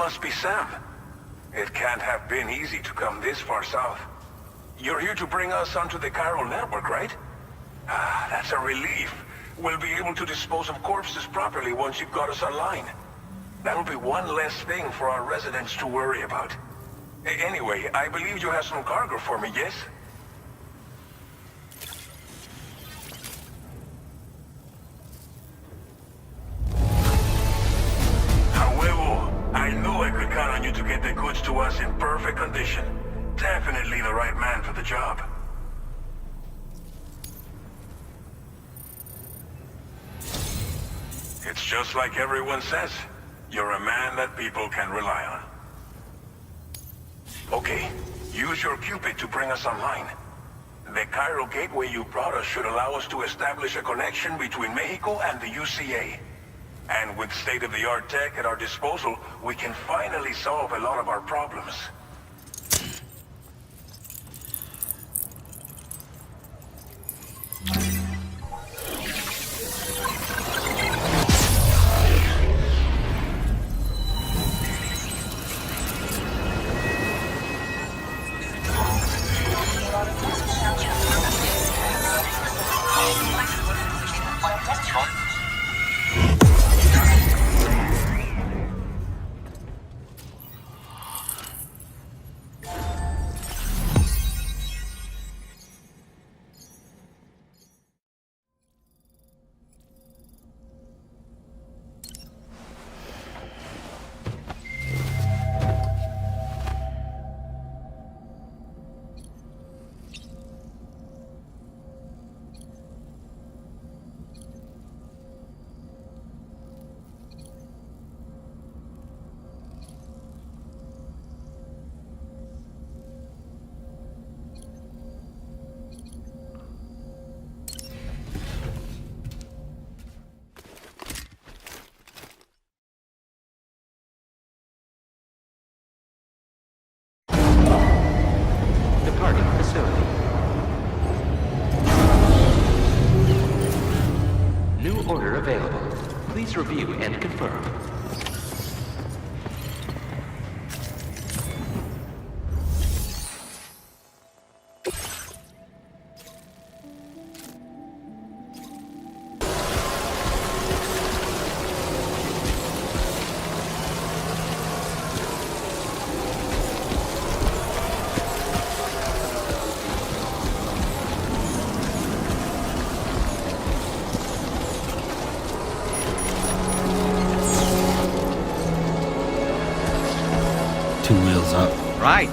must be Sam. It can't have been easy to come this far south. You're here to bring us onto the chiral network, right? Ah, that's a relief. We'll be able to dispose of corpses properly once you've got us online. That'll be one less thing for our residents to worry about. Anyway, I believe you have some cargo for me, yes? I knew I could count on you to get the goods to us in perfect condition. Definitely the right man for the job. It's just like everyone says. You're a man that people can rely on. Okay, use your Cupid to bring us online. The chiral gateway you brought us should allow us to establish a connection between Mexico and the UCA. And with state-of-the-art tech at our disposal, we can finally solve a lot of our problems. Order available. Please review and confirm. Two wheels up. Right.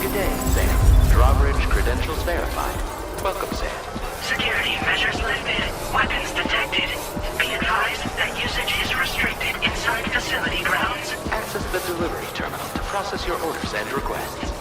Good day, Sam. Drawbridge credentials verified. Welcome, Sam. Security measures lifted. Weapons detected. Be advised that usage is restricted inside facility grounds. Access the delivery terminal to process your orders and requests.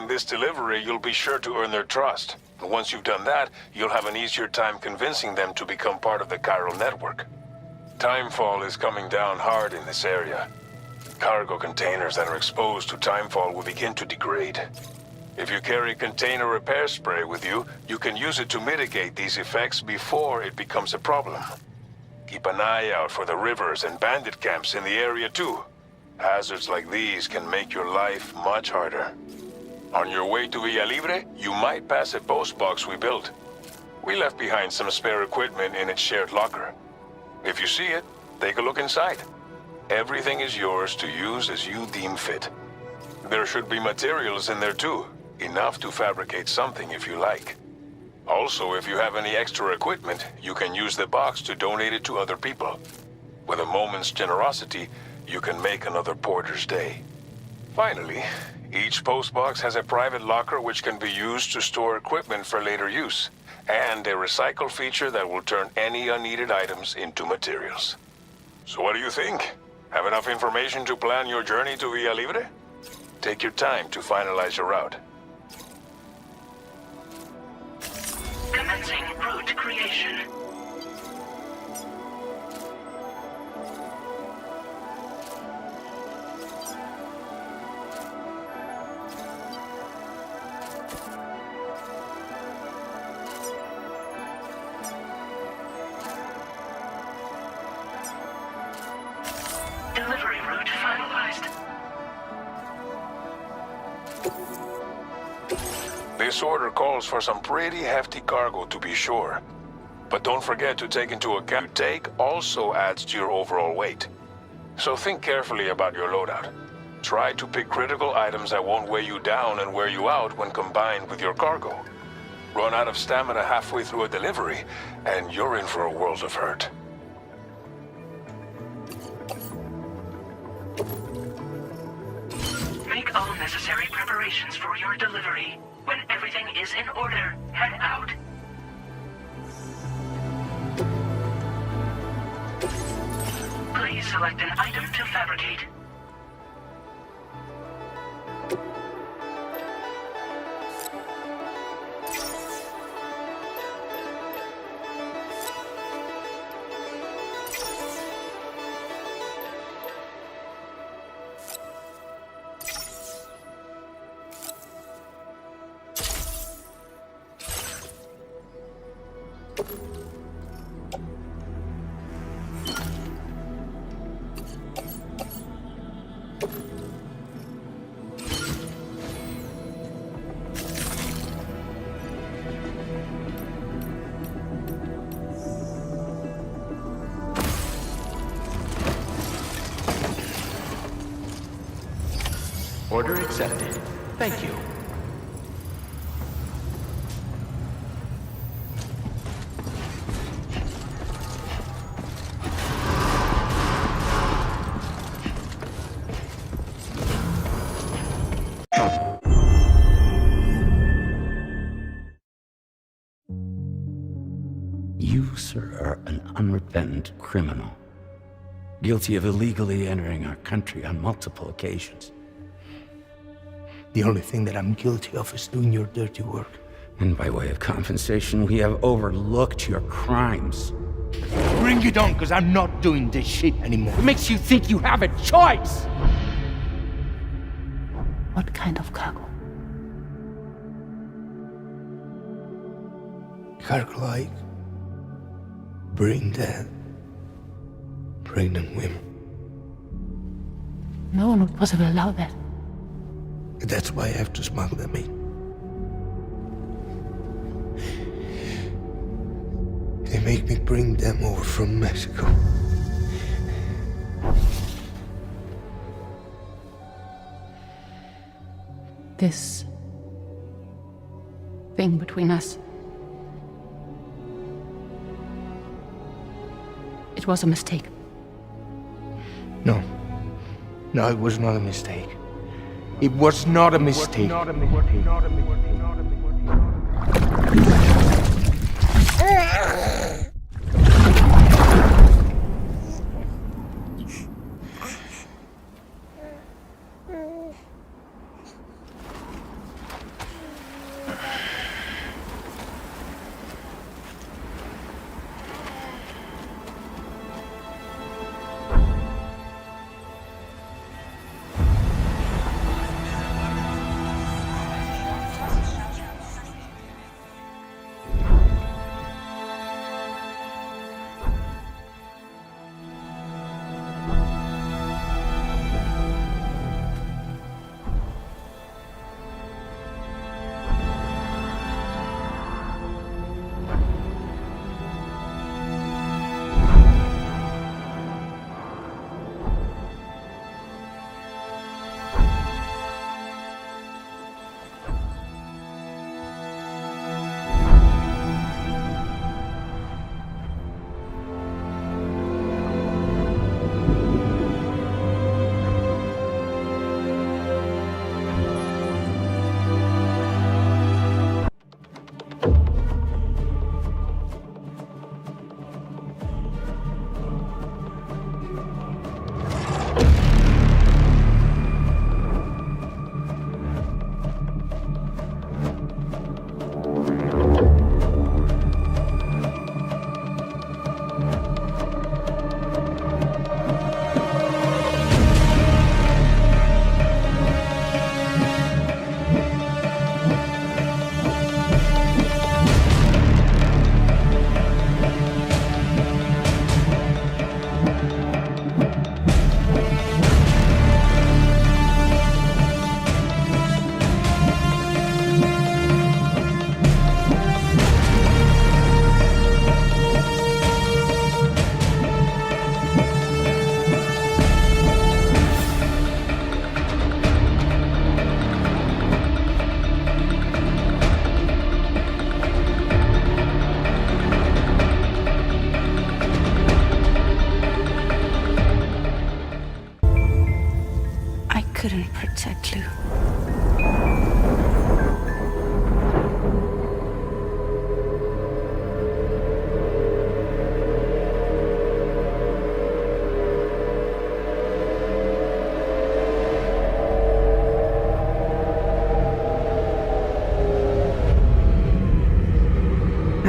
them this delivery, you'll be sure to earn their trust. And once you've done that, you'll have an easier time convincing them to become part of the chiral network. Timefall is coming down hard in this area. Cargo containers that are exposed to timefall will begin to degrade. If you carry container repair spray with you, you can use it to mitigate these effects before it becomes a problem. Keep an eye out for the rivers and bandit camps in the area too. Hazards like these can make your life much harder. On your way to Villa Libre, you might pass a post box we built. We left behind some spare equipment in its shared locker. If you see it, take a look inside. Everything is yours to use as you deem fit. There should be materials in there too, enough to fabricate something if you like. Also, if you have any extra equipment, you can use the box to donate it to other people. With a moment's generosity, you can make another porter's day. Finally, each postbox has a private locker which can be used to store equipment for later use, and a recycle feature that will turn any unneeded items into materials. So what do you think? Have enough information to plan your journey to Villa Libre? Take your time to finalize your route. Commencing route creation. Delivery route finalized. This order calls for some pretty hefty cargo to be sure. But don't forget to take into account you take also adds to your overall weight. So think carefully about your loadout. Try to pick critical items that won't weigh you down and wear you out when combined with your cargo. Run out of stamina halfway through a delivery, and you're in for a world of hurt. Make all necessary preparations for your delivery. When everything is in order, head out. Please select an item to fabricate. Order accepted. Thank you. You, sir, are an unrepentant criminal, guilty of illegally entering our country on multiple occasions. The only thing that I'm guilty of is doing your dirty work. And by way of compensation, we have overlooked your crimes. Bring it on, because I'm not doing this shit anymore. What makes you think you have a choice? What kind of cargo? Cargo like pregnant women. No one would possibly allow that. That's why I have to smuggle them in. They make me bring them over from Mexico. This thing between us. It was a mistake. No, it was not a mistake. It was not a mistake.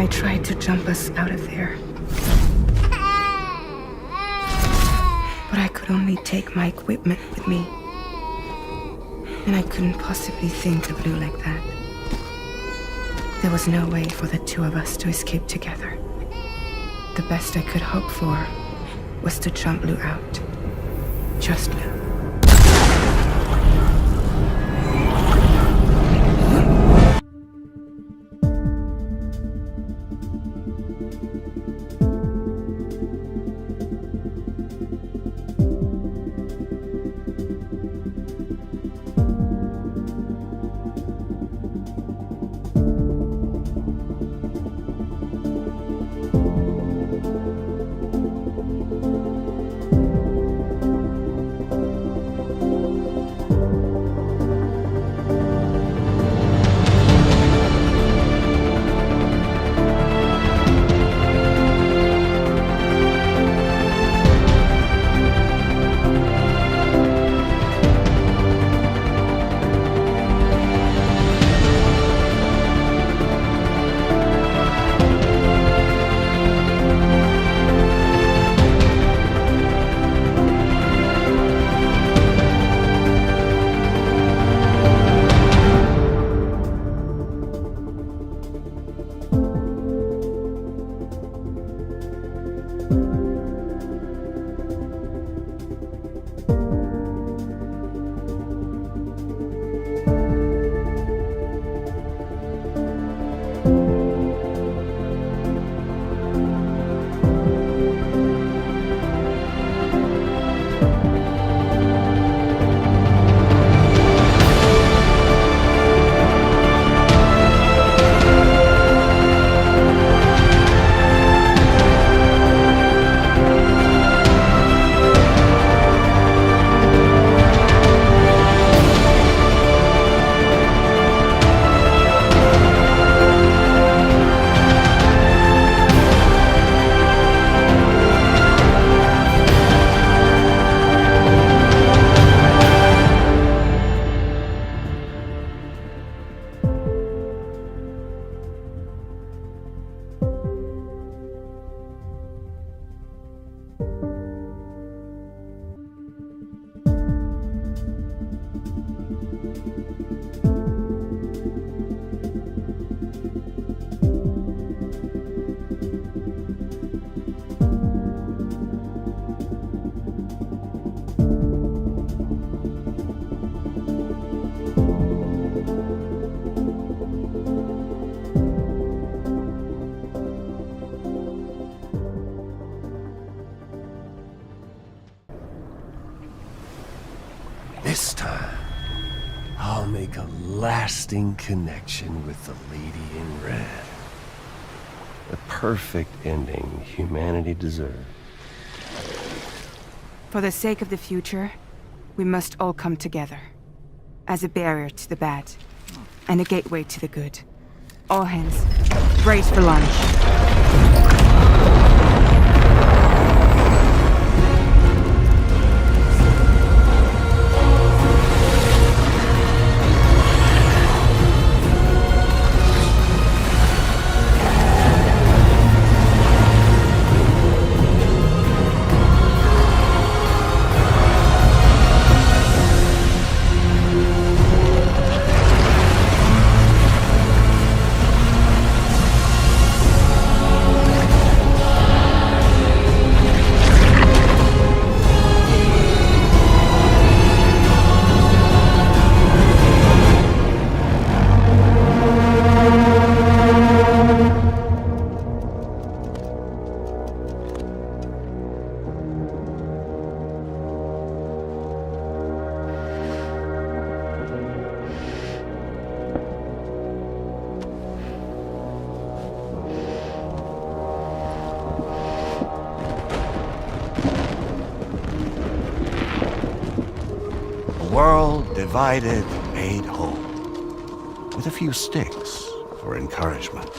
I tried to jump us out of there. But I could only take my equipment with me. And I couldn't possibly think of Lou like that. There was no way for the two of us to escape together. The best I could hope for was to jump Lou out. Just Lou. This time, I'll make a lasting connection with the lady in red. The perfect ending humanity deserves. For the sake of the future, we must all come together. As a barrier to the bad, and a gateway to the good. All hands, brace for launch. World divided, made whole. With a few sticks for encouragement.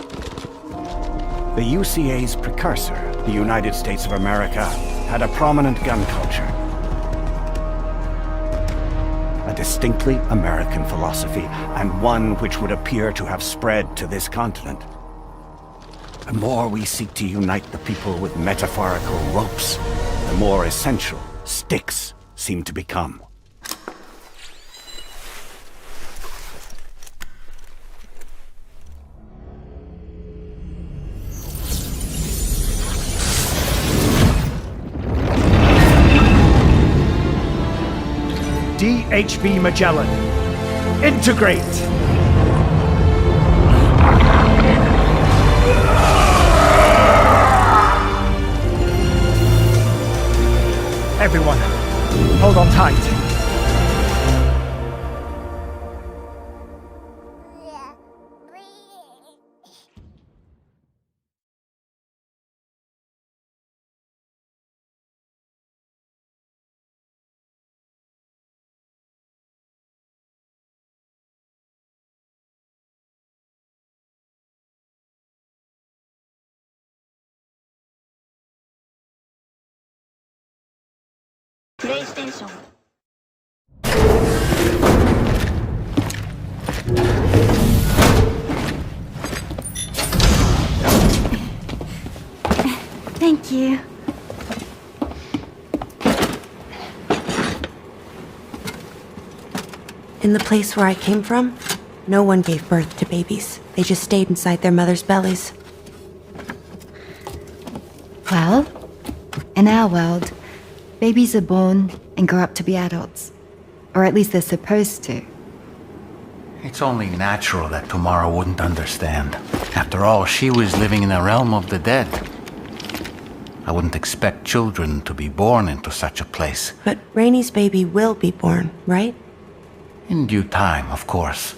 The UCA's precursor, the United States of America, had a prominent gun culture. A distinctly American philosophy, and one which would appear to have spread to this continent. The more we seek to unite the people with metaphorical ropes, the more essential sticks seem to become. DHB Magellan, integrate! Everyone, hold on tight. PlayStation. Thank you. In the place where I came from, no one gave birth to babies. They just stayed inside their mother's bellies. Well, in our world, babies are born and grow up to be adults. Or at least they're supposed to. It's only natural that Tomorrow wouldn't understand. After all, she was living in a realm of the dead. I wouldn't expect children to be born into such a place. But Rainy's baby will be born, right? In due time, of course.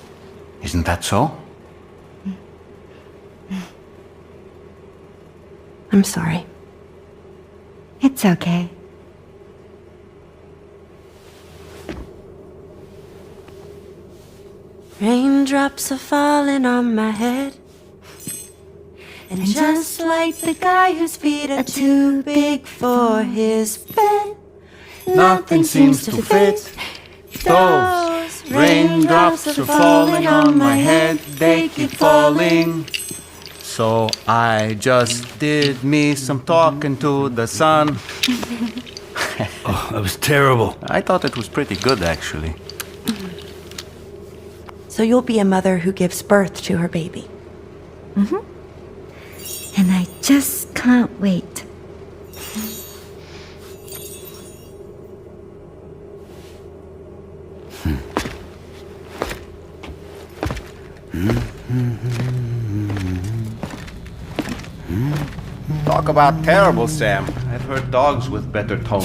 Isn't that so? I'm sorry. It's okay. Raindrops are falling on my head. And just like the guy whose feet are too big for his bed, nothing seems to fit. Those raindrops are falling on my head, they keep falling. So I just did me some talking to the sun. Oh, that was terrible. I thought it was pretty good, actually. So you'll be a mother who gives birth to her baby. Mm-hmm. And I just can't wait. Talk about terrible, Sam. I've heard dogs with better tone.